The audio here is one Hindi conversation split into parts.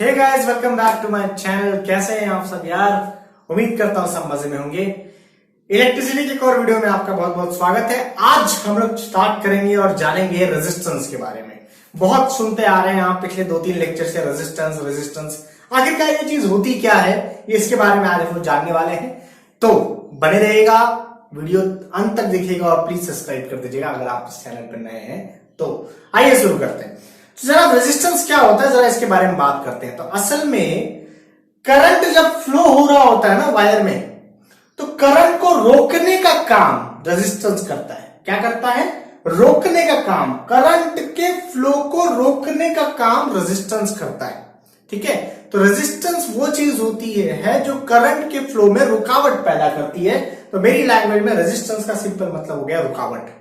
Hey guys, welcome back to my channel. कैसे हैं आप सब यार? उम्मीद करता हूं सब मजे में होंगे। इलेक्ट्रिसिटी के एक और वीडियो में आपका बहुत बहुत स्वागत है। आज हम लोग स्टार्ट करेंगे और जानेंगे रेजिस्टेंस के बारे में। बहुत सुनते आ रहे हैं आप पिछले 2-3 लेक्चर से रेजिस्टेंस आखिरकार ये चीज होती क्या है, ये इसके बारे में आज हम लोग जानने वाले हैं। तो बने रहिएगा, वीडियो अंत तक देखिएगा और प्लीज सब्सक्राइब कर दीजिएगा अगर आप इस चैनल पर नए हैं। तो आइए शुरू करते हैं। तो जरा रेजिस्टेंस क्या होता है, जरा इसके बारे में बात करते हैं। तो असल में करंट जब फ्लो हो रहा होता है ना वायर में, तो करंट को रोकने का काम रेजिस्टेंस करता है। क्या करता है? रोकने का काम। करंट के फ्लो को रोकने का काम रेजिस्टेंस करता है। ठीक है, तो रेजिस्टेंस वो चीज होती है जो करंट के फ्लो में रुकावट पैदा करती है। तो मेरी लैंग्वेज में रेजिस्टेंस का सिंपल मतलब हो गया रुकावट।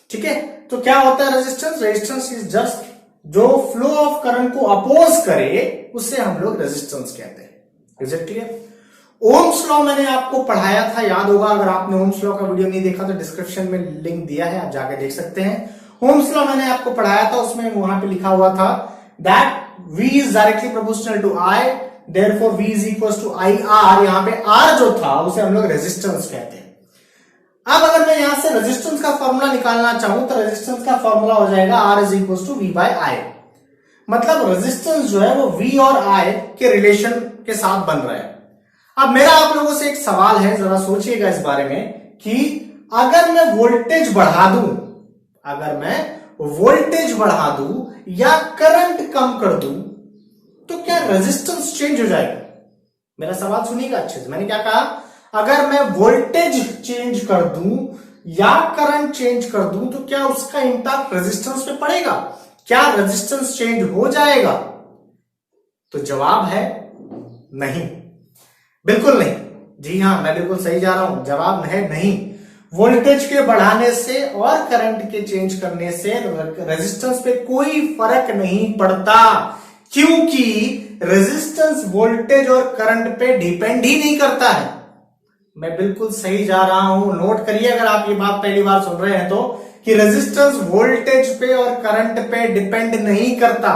ठीक है, तो क्या होता है रेजिस्टेंस? रेजिस्टेंस इज जस्ट जो फ्लो ऑफ करंट को अपोज करे, उसे हम लोग रेजिस्टेंस कहते हैं। Is it clear? Ohm's law मैंने आपको पढ़ाया था, याद होगा। अगर आपने ओम्स लॉ का वीडियो नहीं देखा तो डिस्क्रिप्शन में लिंक दिया है, आप जाकर देख सकते हैं। ओम्स लॉ मैंने आपको पढ़ाया था, उसमें वहां पे लिखा हुआ था that V is directly proportional to I, therefore V is equals to IR। यहां पे R जो था उसे हम लोग रेजिस्टेंस कहते हैं। अब अगर मैं यहां से रेजिस्टेंस का फॉर्मूला निकालना चाहूं तो रेजिस्टेंस का फॉर्मूला हो जाएगा R is equals to V by I। मतलब रेजिस्टेंस जो है वो V और I के रिलेशन के साथ बन रहा है। अब मेरा आप लोगों से एक सवाल है, जरा सोचिएगा इस बारे में कि अगर मैं वोल्टेज बढ़ा दूं या करंट कम कर दूं तो क्या रेजिस्टेंस चेंज हो जाएगा? मेरा सवाल सुनिएगा अच्छे से। मैंने क्या कहा? अगर मैं वोल्टेज चेंज कर दूं या करंट चेंज कर दूं तो क्या उसका इंपैक्ट रेजिस्टेंस पे पड़ेगा? क्या रेजिस्टेंस चेंज हो जाएगा? तो जवाब है नहीं, बिल्कुल नहीं। जी हां, मैं बिल्कुल सही जा रहा हूं। जवाब है नहीं। वोल्टेज के बढ़ाने से और करंट के चेंज करने से रेजिस्टेंस पे कोई फर्क नहीं पड़ता, क्योंकि रेजिस्टेंस वोल्टेज और करंट पे डिपेंड ही नहीं करता है। मैं बिल्कुल सही जा रहा हूं, नोट करिए अगर आप ये बात पहली बार सुन रहे हैं तो, कि रेजिस्टेंस वोल्टेज पे और करंट पे डिपेंड नहीं करता।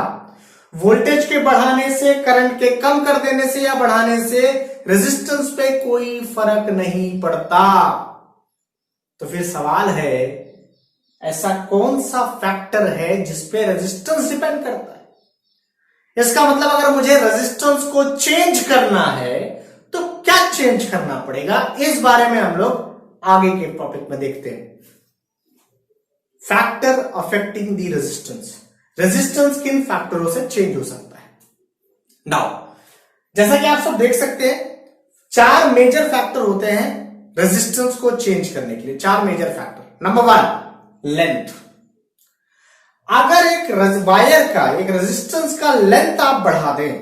वोल्टेज के बढ़ाने से, करंट के कम कर देने से या बढ़ाने से रेजिस्टेंस पे कोई फर्क नहीं पड़ता। तो फिर सवाल है, ऐसा कौन सा फैक्टर है जिसपे रेजिस्टेंस डिपेंड करता है? इसका मतलब अगर मुझे रेजिस्टेंस को चेंज करना है तो क्या चेंज करना पड़ेगा? इस बारे में हम लोग आगे के टॉपिक में देखते हैं। Factor affecting the resistance. Resistance किन फैक्टरों से चेंज हो सकता है? नाउ, जैसा कि आप सब देख सकते हैं, 4 मेजर फैक्टर होते हैं रेजिस्टेंस को चेंज करने के लिए। 4 मेजर फैक्टर। Number 1, length. अगर एक वायर का, एक रेजिस्टेंस का लेंथ आप बढ़ा दें,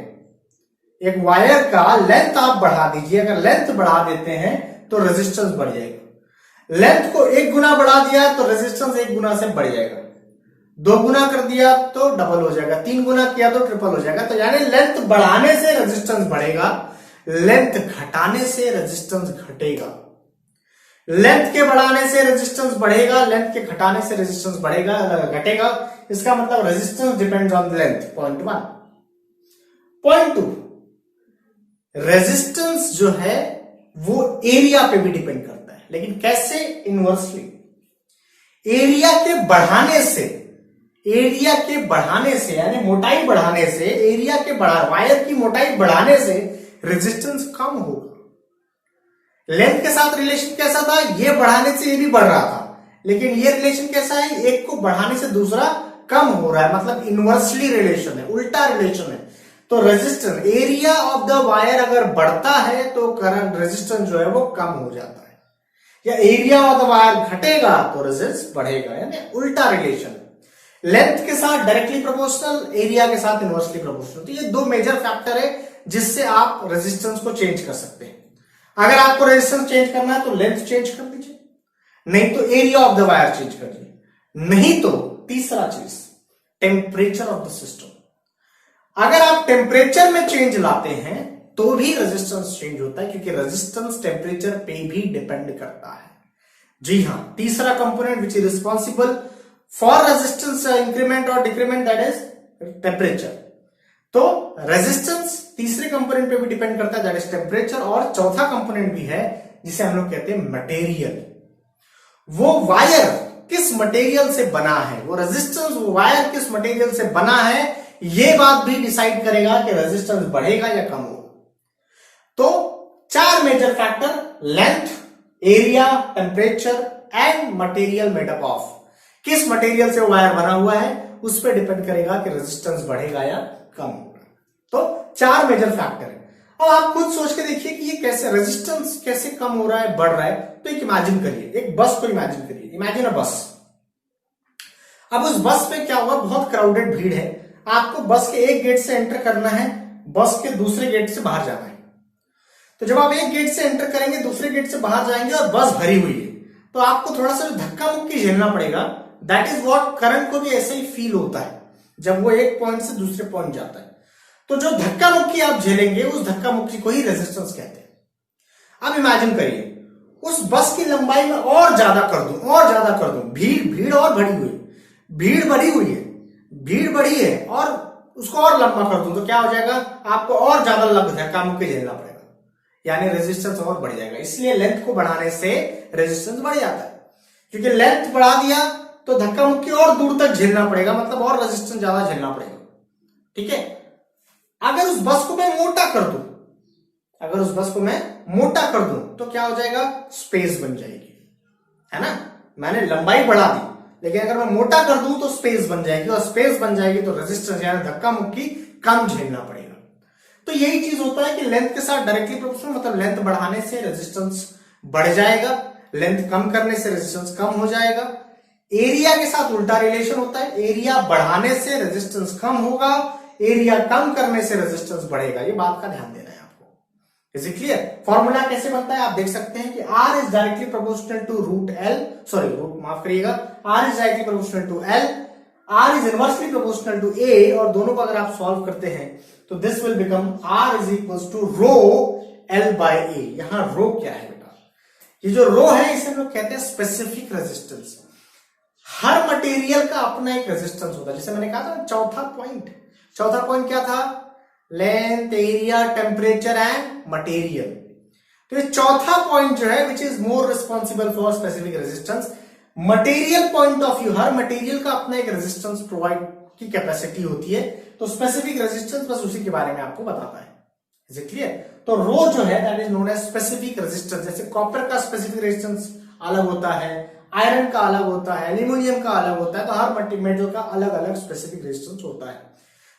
एक वायर का लेंथ आप बढ़ा दीजिए, अगर लेंथ बढ़ा देते हैं तो रेजिस्टेंस बढ़ जाएगा। लेंथ को 1 गुना बढ़ा दिया तो रेजिस्टेंस 1 गुना से बढ़ जाएगा। 2 गुना कर दिया तो डबल हो जाएगा, 3 गुना किया तो ट्रिपल हो जाएगा। तो यानी लेंथ बढ़ाने से रेजिस्टेंस बढ़ेगा, लेंथ घटाने से रेजिस्टेंस घटेगा। लेंथ के बढ़ाने से रेजिस्टेंस बढ़ेगा, लेंथ के घटाने से रेजिस्टेंस बढ़ेगा, घटेगा। इसका मतलब resistance depends on length. Point 1। Point 2, resistance जो है वो एरिया पे भी डिपेंड करता है, लेकिन कैसे? इनवर्सली। एरिया के बढ़ाने से यानी मोटाई बढ़ाने से, वायर की मोटाई बढ़ाने से रेजिस्टेंस कम होगा। लेंथ के साथ रिलेशन कैसा था? ये बढ़ाने से ये भी बढ़ रहा था, लेकिन ये रिलेशन कैसा है? एक को बढ़ाने से दूसरा कम हो रहा है, मतलब इनवर्सली रिलेशन है, उल्टा रिलेशन है। तो resistance, area of the wire अगर बढ़ता है तो करंट रेजिस्टेंस जो है वो कम हो जाता है, या एरिया ऑफ द वायर घटेगा तो रेजिस्टेंस बढ़ेगा, यानी उल्टा रिलेशन। लेंथ के साथ डायरेक्टली प्रोपोर्शनल, एरिया के साथ इनवर्सली प्रोपोर्शनल। तो ये 2 मेजर फैक्टर है जिससे आप रेजिस्टेंस को चेंज कर सकते हैं। अगर आपको रेजिस्टेंस चेंज करना है तो लेंथ चेंज कर दीजिए, नहीं तो area of the wire change कर दीजिए, नहीं तो तीसरा चीज, टेम्परेचर ऑफ द सिस्टम। अगर आप टेम्परेचर में चेंज लाते हैं तो भी रेजिस्टेंस चेंज होता है, क्योंकि रेजिस्टेंस टेम्परेचर पे भी डिपेंड करता है। जी हां, तीसरा component which is responsible for resistance increment और डिक्रीमेंट, दैट इज टेम्परेचर। तो रेजिस्टेंस कंपोनेंट पे भी डिपेंड करता है, दैट इज टेम्परेचर। और चौथा कंपोनेंट भी है जिसे हम लोग कहते हैं मटेरियल। वो वायर किस मटेरियल से बना है, वो रेजिस्टेंस, वो वायर किस मटेरियल से बना है, ये बात भी डिसाइड करेगा कि रेजिस्टेंस बढ़ेगा या कम होगा। तो 4 major factor, length, area, temperature and material made up of, किस मटेरियल से वायर बना हुआ है उस पर डिपेंड करेगा कि रेजिस्टेंस बढ़ेगा या कम होगा। तो 4 मेजर फैक्टर है। अब आप खुद सोच के देखिए कि ये कैसे रेजिस्टेंस कैसे कम हो रहा है, बढ़ रहा है। तो एक इमेजिन करिए, एक बस को इमेजिन करिए, इमेजिन अ बस। अब उस बस में क्या हुआ, बहुत क्राउडेड भीड़ है, आपको बस के एक गेट से एंटर करना है, बस के दूसरे गेट से बाहर जाना है। तो जब आप एक गेट से एंटर करेंगे, दूसरे गेट से बाहर जाएंगे और बस भरी हुई है, तो आपको थोड़ा सा धक्का मुक्की झेलना पड़ेगा। दैट इज व्हाट, करंट को भी ऐसे ही फील होता है जब वो एक पॉइंट से दूसरे पॉइंट जाता है। तो जो धक्का मुक्की आप झेलेंगे, उस धक्का मुक्की को ही रेजिस्टेंस कहते हैं। अब इमेजिन करिए उस बस की लंबाई में और ज्यादा कर दूं, और ज्यादा कर दूं, भीड़ और बढ़ी हुई, भीड़ बढ़ी हुई है, भीड़ बढ़ी है और उसको और लंबा कर दूं, तो क्या हो जाएगा, आपको और ज्यादा धक्का मुक्की झेलना पड़ेगा, यानी रेजिस्टेंस और बढ़ जाएगा। इसलिए लेंथ को बढ़ाने से रेजिस्टेंस बढ़ जाता है, क्योंकि लेंथ बढ़ा दिया तो धक्का मुक्की और दूर तक झेलना पड़ेगा, मतलब और रेजिस्टेंस ज्यादा झेलना पड़ेगा। ठीक है। अगर उस बस को मैं मोटा कर दूं, अगर उस बस को मैं मोटा कर दूं तो क्या हो जाएगा, स्पेस बन जाएगी, है ना। मैंने लंबाई बढ़ा दी, लेकिन अगर मैं मोटा कर दूं तो स्पेस बन जाएगी, और स्पेस बन जाएगी तो रेजिस्टेंस यानी धक्का मुक्की कम झेलना पड़ेगा। तो यही चीज होता है कि लेंथ के साथ डायरेक्टली प्रोपोर्शनल, मतलब लेंथ बढ़ाने से रेजिस्टेंस बढ़ जाएगा, लेंथ कम करने से रेजिस्टेंस कम हो जाएगा। एरिया के साथ उल्टा रिलेशन होता है, एरिया बढ़ाने से रेजिस्टेंस कम होगा, एरिया कम करने से रेजिस्टेंस बढ़ेगा। ये बात का ध्यान देना है आपको। Is it clear? फॉर्मूला कैसे बनता है आप देख सकते हैं कि R is directly proportional to root L, sorry root माफ करिएगा, R is directly proportional to L, R is inversely proportional to A, और दोनों को अगर आप सॉल्व करते हैं तो this will become R is equal to rho L by A। यहां रो क्या है बेटा, ये जो रो है इसे हम लोग कहते हैं स्पेसिफिक रेजिस्टेंस। हर मटेरियल का अपना एक रेजिस्टेंस होता है, जैसे मैंने कहा था चौथा पॉइंट क्या था, length, area, temperature and material. तो ये चौथा पॉइंट जो है which is more responsible for specific resistance. Material point of view, her material का अपना एक रेजिस्टेंस प्रोवाइड की कैपेसिटी होती है, तो स्पेसिफिक रेजिस्टेंस बस उसी के बारे में आपको बताता है। Is it clear? तो रो जो है that is known as specific resistance. जैसे कॉपर का स्पेसिफिक रेजिस्टेंस अलग होता है, आयरन का अलग होता है, एल्यूमिनियम का अलग होता है, तो हर मेटल का अलग अलग स्पेसिफिक रेजिस्टेंस होता है,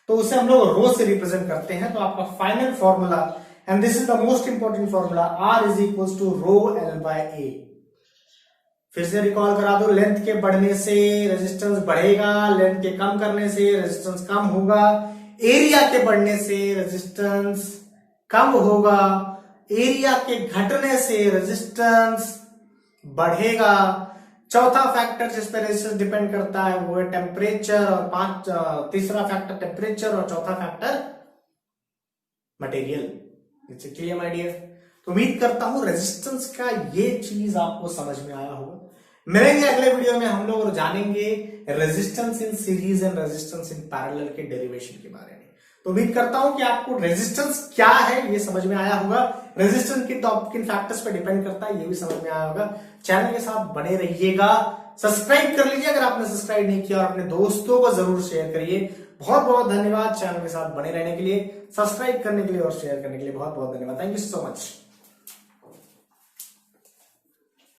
तो उसे हम लोग रो से रिप्रेजेंट करते हैं। तो आपका final formula, and this is the most important formula, R is equal to rho L by A। फिर से रिकॉल करा दो, लेंथ के बढ़ने से रेजिस्टेंस बढ़ेगा, लेंथ के कम करने से रेजिस्टेंस कम होगा, एरिया के बढ़ने से रेजिस्टेंस कम होगा, एरिया के घटने से रेजिस्टेंस बढ़ेगा। चौथा फैक्टर जिस पर रेजिस्टेंस डिपेंड करता है वो है टेम्परेचर, और तीसरा फैक्टर टेम्परेचर, और चौथा factor material. It's clear my dear? तो उम्मीद करता हूं रेजिस्टेंस का ये चीज आपको समझ में आया होगा। मिलेंगे अगले वीडियो में हम लोग और जानेंगे resistance in series and resistance in parallel के डेरिवेशन के बारे में। तो उम्मीद करता हूं कि आपको रेजिस्टेंस क्या है ये समझ में आया होगा, रेजिस्टेंस किन फैक्टर्स पे डिपेंड करता है ये भी समझ में आया होगा। चैनल के साथ बने रहिएगा, सब्सक्राइब कर लीजिए अगर आपने सब्सक्राइब नहीं किया, और अपने दोस्तों को जरूर शेयर करिए। बहुत बहुत धन्यवाद चैनल के साथ बने रहने के लिए, सब्सक्राइब करने के लिए और शेयर करने के लिए बहुत बहुत धन्यवाद। Thank you so much.